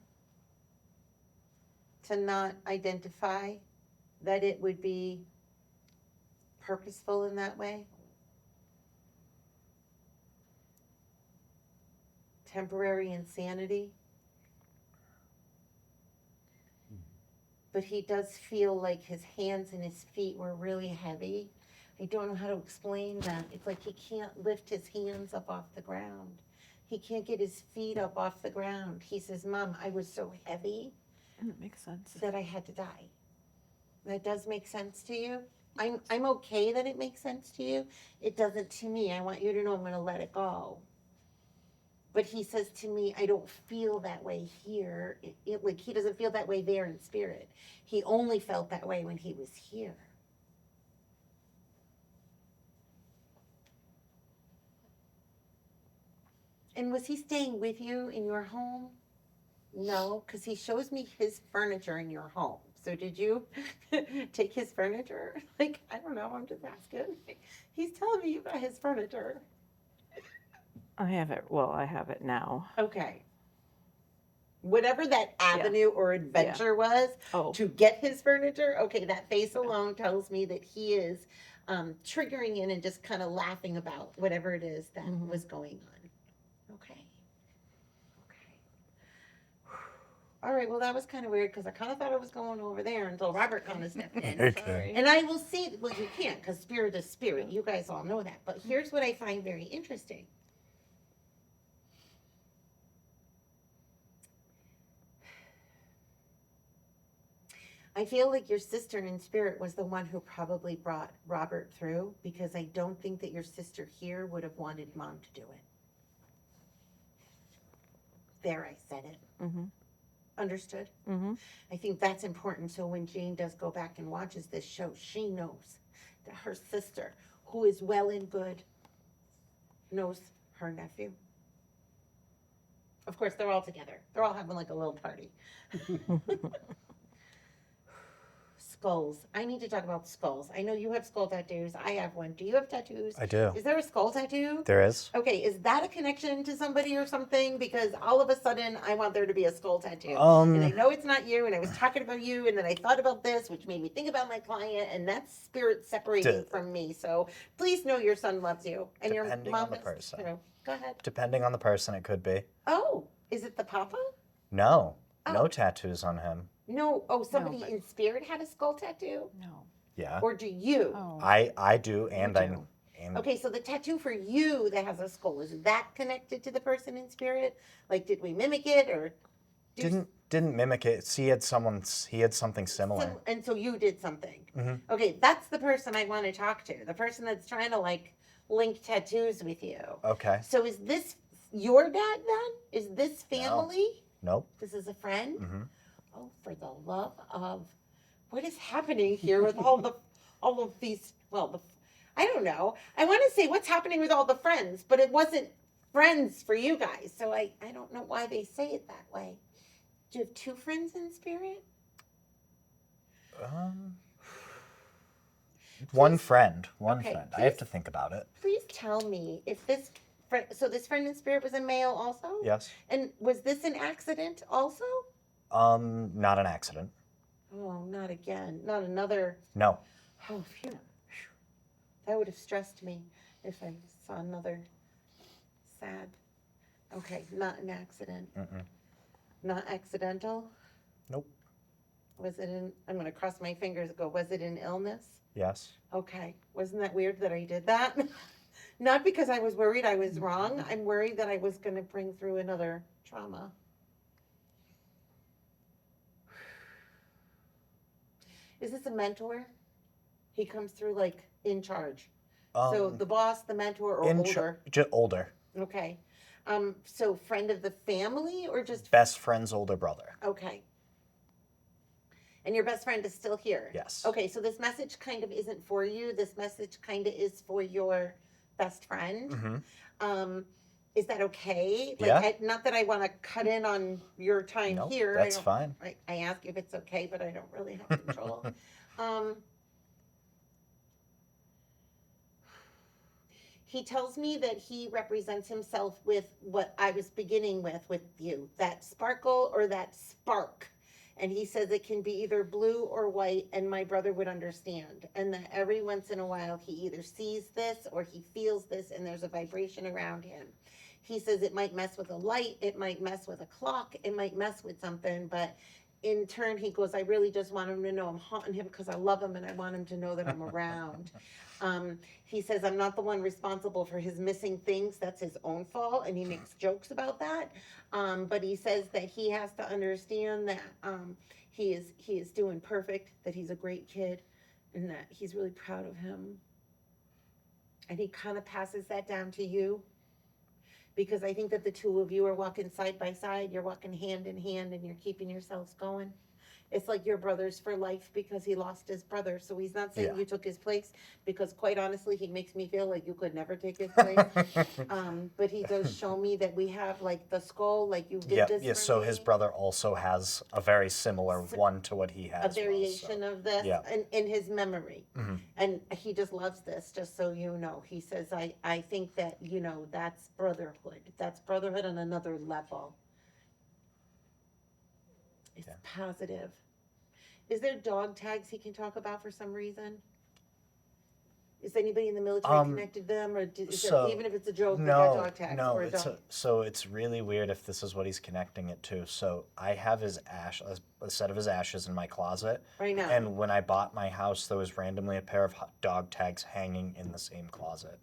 To not identify that it would be purposeful in that way. Temporary insanity. but he does feel like his hands and his feet were really heavy. I don't know how to explain that. It's like he can't lift his hands up off the ground. He can't get his feet up off the ground. He says, Mom, I was so heavy That makes sense. that I had to die. That does make sense to you? I'm okay that it makes sense to you. It doesn't to me. I want you to know I'm going to let it go. But he says to me, I don't feel that way here. Like he doesn't feel that way there in spirit. He only felt that way when he was here. And was he staying with you in your home? No, because he shows me his furniture in your home. So did you take his furniture? Like, I don't know, I'm just asking. He's telling me you got his furniture. I have it. Well, I have it now. Okay. Whatever that avenue or adventure was Oh, to get his furniture, okay, that face alone tells me that he is triggering in and just kind of laughing about whatever it is that Mhm. was going on. Okay. All right, well, that was kind of weird because I kind of thought I was going over there until Robert kind of stepped in. Okay. And I will see, well, you can't because spirit is spirit. You guys all know that. But here's what I find very interesting. I feel like your sister in spirit was the one who probably brought Robert through because I don't think that your sister here would have wanted Mom to do it. There, I said it. mm-hmm. Understood? Mm-hmm. I think that's important. So when Jane does go back and watches this show, she knows that her sister, who is well and good, knows her nephew. Of course, they're all together. They're all having like a little party. Skulls. I need to talk about skulls. I know you have skull tattoos. I have one. Do you have tattoos? I do. Is there a skull tattoo? There is. Okay, is that a connection to somebody or something? Because all of a sudden, I want there to be a skull tattoo. And I know it's not you, and I was talking about you, and then I thought about this, which made me think about my client, and that's spirit separating from me. So please know your son loves you, and your Depending mom on the does person. too. Go ahead. Depending on the person, it could be. Oh, is it the papa? No. Oh. No tattoos on him. No. Oh, somebody but- in spirit had a skull tattoo? No. Yeah. Or do you? Oh. I do, and You I do. and Okay, so the tattoo for you that has a skull, is that connected to the person in spirit? Like, did we mimic it or? didn't mimic it. He had something similar. And so you did something. Mhm. Okay, that's the person I want to talk to. The person that's trying to like link tattoos with you. Okay. So is this your dad then? Is this family? Nope. This is a friend? hmm Oh, for the love of, what is happening here with all of these, well, I don't know. I want to say what's happening with all the friends, but it wasn't friends for you guys. So I don't know why they say it that way. Do you have two friends in spirit? One friend. One Okay, friend. I have please. to think about it. Please tell me if this friend, so this friend in spirit was a male also? Yes. And was this an accident also? Not an accident. Oh, not again. Not another. No. Oh, phew. That would have stressed me if I saw another sad. Okay, not an accident. Mm-mm. Not accidental? Nope. Was it I'm going to cross my fingers and go, was it an illness? Yes. Okay. Wasn't that weird that I did that? Not because I was worried I was wrong. I'm worried that I was going to bring through another trauma. Is this a mentor? He comes through like in charge. So the boss, the mentor, or older? Older. Okay. So friend of the family or just Best friend's older brother. okay. And your best friend is still here? Yes. Okay, so this message kind of isn't for you. This message kind of is for your best friend. Mm-hmm. Is that okay? Like, Yeah. not that I want to cut in on your time No, here. that's fine. I ask if it's okay, but I don't really have control. He tells me that he represents himself with what I was beginning with you, that sparkle or that spark. And he says it can be either blue or white, and my brother would understand. And that every once in a while he either sees this or he feels this, and there's a vibration around him. He says it might mess with a light, it might mess with a clock, it might mess with something, but in turn, he goes, I really just want him to know I'm haunting him because I love him and I want him to know that I'm around. He says, I'm not the one responsible for his missing things. That's his own fault. And he makes jokes about that. But he says that he has to understand that he is doing perfect, that he's a great kid, and that he's really proud of him. And he kind of passes that down to you. Because I think that the two of you are walking side by side, you're walking hand in hand, and you're keeping yourselves going. It's like your brother's for life because he lost his brother. So he's not saying Yeah. you took his place, because quite honestly, he makes me feel like you could never take his place. But he does show me that we have like the skull, like you did Yeah, this yeah. for So me. his brother also has a very similar one to what he has. A variation of this yeah. in his memory. Mhm. And he just loves this, just so you know. He says, I think that, you know, that's brotherhood. That's brotherhood on another level. It's Yeah. positive. Is there dog tags he can talk about for some reason? Is anybody in the military connected them, or is there, even if it's a joke, they got dog tags no. or a It's dog? so it's really weird if this is what he's connecting it to. So I have his a set of his ashes in my closet. Right now. And when I bought my house, there was randomly a pair of dog tags hanging in the same closet.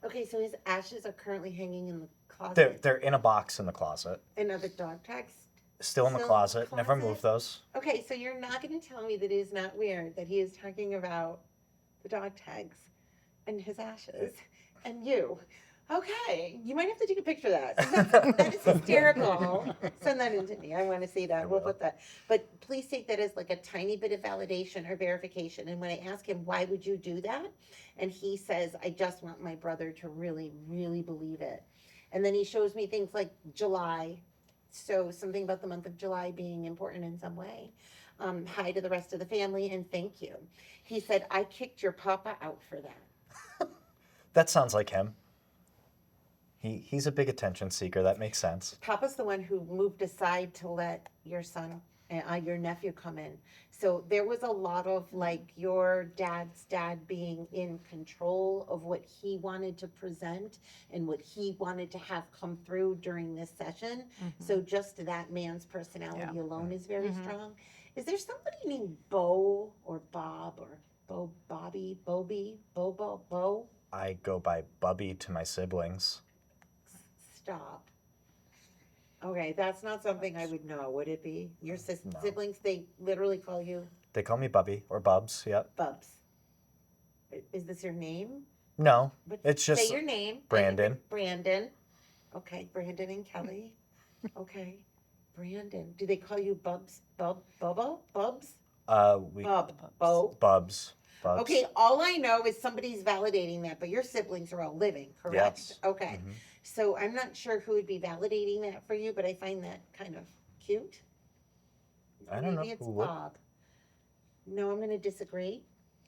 Okay, so his ashes are currently hanging in the closet. They're in a box in the closet. And are the dog tags? Still in the Still in the closet. Never closet? moved those. Okay, so you're not going to tell me that it is not weird that he is talking about the dog tags and his ashes and you. Okay, you might have to take a picture of that. That is hysterical. Send that in to me. I want to see that. We'll put that. But please take that as like a tiny bit of validation or verification. And when I ask him, why would you do that? And he says, I just want my brother to really, really believe it. And then he shows me things like July. So something about the month of July being important in some way. Hi to the rest of the family and thank you. He said, I kicked your papa out for that. That sounds like him. He's a big attention seeker. That makes sense. Papa's the one who moved aside to let your son, your nephew come in. So there was a lot of like your dad's dad being in control of what he wanted to present and what he wanted to have come through during this session. So just that man's personality alone is very strong. Is there somebody named Bo or Bob or Bobby, Bo? I go by Bubby to my siblings. Stop. Okay, that's not something I would know, would it be? Your No. siblings, they literally call you They call me Bubby or Bubs. Yep. Bubs. Is this your name? No, But it's just say your name. Brandon. Brandon. Okay, Brandon and Kelly. Okay, Brandon. Do they call you Bubs? Bubba? Bubs? We Bub. Bo? Bubs. Okay, all I know is somebody's validating that, but your siblings are all living, correct? Yes. Okay. Mhm. So I'm not sure who would be validating that for you, but I find that kind of cute. I don't know Maybe it's who would. Bob. No, I'm going to disagree.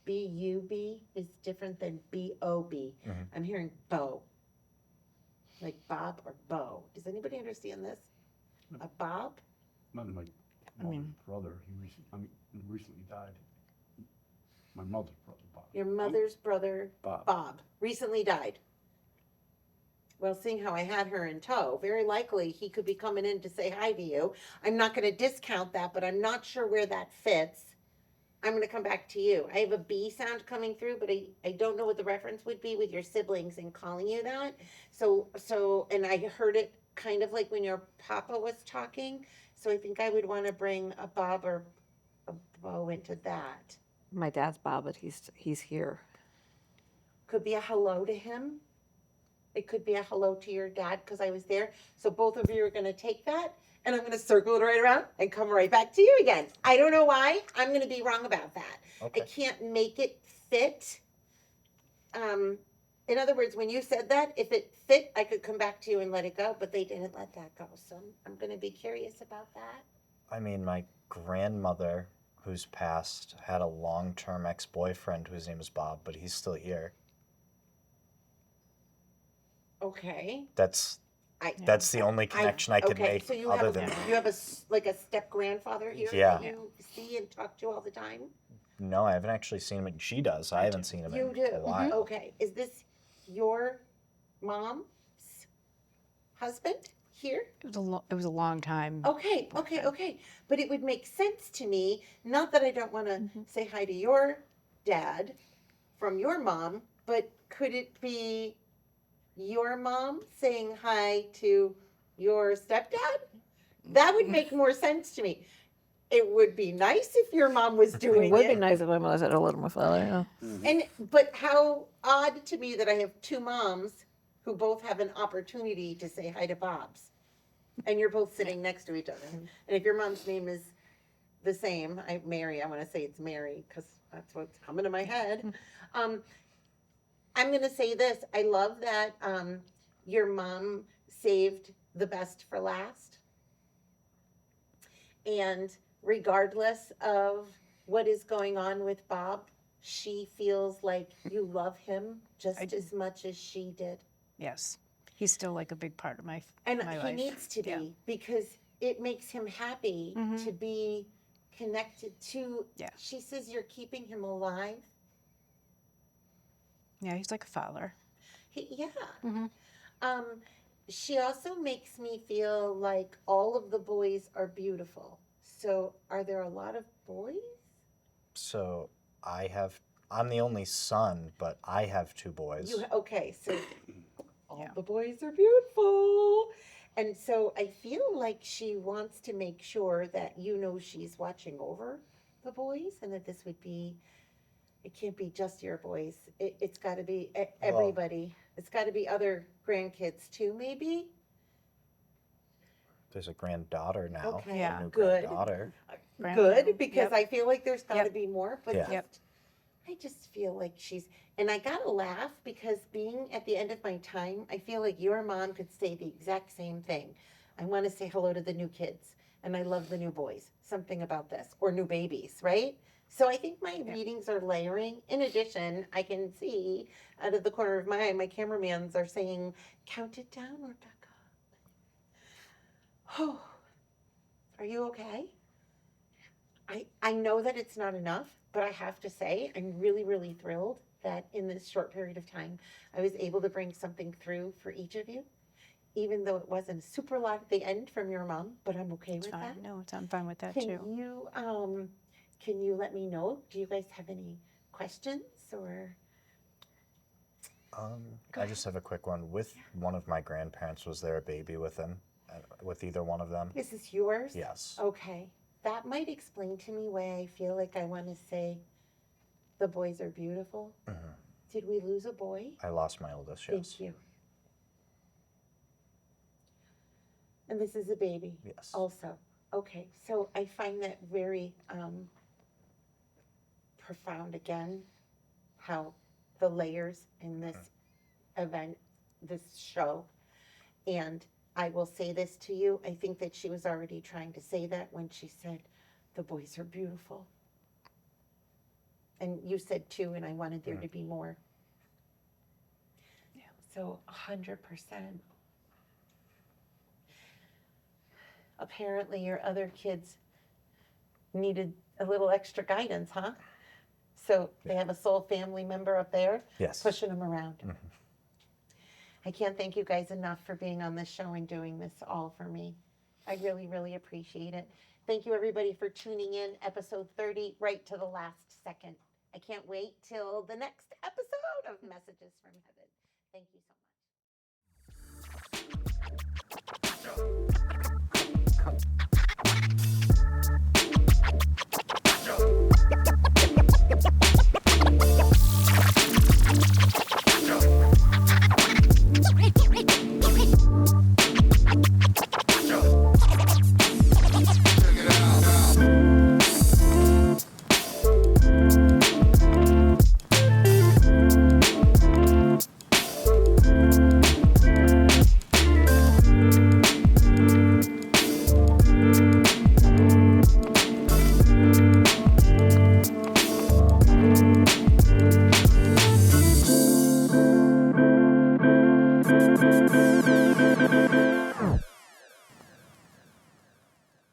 B-U-B is different than B-O-B. Mhm. I'm hearing Bo. Like Bob or Bo. Does anybody understand this? A Bob? My brother, he recently died. My mother's brother, Bob. Your mother's brother, Bob. Bob, recently died. Well, seeing how I had her in tow, very likely he could be coming in to say hi to you. I'm not going to discount that, but I'm not sure where that fits. I'm going to come back to you. I have a B sound coming through, but I don't know what the reference would be with your siblings in calling you that. So, and I heard it kind of like when your papa was talking. So I think I would want to bring a Bob or a Bo into that. My dad's Bob, but he's here. Could be a hello to him. It could be a hello to your dad because I was there. So both of you are going to take that and I'm going to circle it right around and come right back to you again. I don't know why. I'm going to be wrong about that. Okay. I can't make it fit. In other words, when you said that, if it fit, I could come back to you and let it go, but they didn't let that go. So I'm going to be curious about that. I mean, my grandmother, who's passed, had a long-term ex-boyfriend whose name was Bob, but he's still here. Okay. That's the only connection I could okay, make so you other have than you have like a step grandfather here Yeah. that you see and talk to all the time? no, I haven't actually seen him. She does. I haven't seen him You in do. a while. Okay. Is this your mom's husband? here? It was a long time. Okay. But it would make sense to me, not that I don't want to say hi to your dad from your mom, but could it be your mom saying hi to your stepdad? That would make more sense to me. It would be nice if your mom was It doing would be it. nice if my mother said hello to my father. Yeah. But how odd to me that I have two moms who both have an opportunity to say hi to Bob's. And you're both sitting next to each other. And if your mom's name is the same, Mary, I want to say it's Mary because that's what's coming to my head. I'm going to say this. I love that your mom saved the best for last. And regardless of what is going on with Bob, she feels like you love him just as much as she did. Yes. He's still like a big part of my And my he life. needs to be because it makes him happy to be connected to. Yeah. She says you're keeping him alive. Yeah, he's like a father. She also makes me feel like all of the boys are beautiful. So are there a lot of boys? So I'm the only son, but I have two boys. Okay, so all Yeah. the boys are beautiful. And so I feel like she wants to make sure that she's watching over the boys and that this would be, it can't be just your boys. It's got to be everybody. It's got to be other grandkids too, maybe? There's a granddaughter now. Okay, Yeah. A new good. granddaughter. Good, because Yep. I feel like there's got to Yep. be more. But Yeah. Yep. I just feel like and I got to laugh because being at the end of my time, I feel like your mom could say the exact same thing. I want to say hello to the new kids and I love the new boys. Something about this, or new babies, right? So I think my readings are layering. In addition, I can see out of the corner of my eye, my cameramans are saying, count it down, Rebecca. Oh, are you okay? I know that it's not enough, but I have to say, I'm really, really thrilled that in this short period of time, I was able to bring something through for each of you, even though it wasn't a super lot at the end from your mom, but I'm okay It's with fine. that. No, I'm fine with that Can too. you let me know? Do you guys have any questions or? I just have a quick one. With one of my grandparents, was there a baby with him? With either one of them? Is this yours? Yes. Okay. That might explain to me why I feel like I want to say the boys are beautiful. Did we lose a boy? I lost my oldest, yes. Thank you. And this is a baby? Yes. Also. Okay. So I find that very profound again, how the layers in this event, this show. And I will say this to you. I think that she was already trying to say that when she said, the boys are beautiful. And you said too, and I wanted there to be more. Yeah. So 100%. Apparently your other kids needed a little extra guidance, huh? So they have a soul family member up there Yes. pushing them around. I can't thank you guys enough for being on this show and doing this all for me. I really, really appreciate it. Thank you everybody for tuning in, episode 30, right to the last second. I can't wait till the next episode of Messages from Heaven. Thank you so much.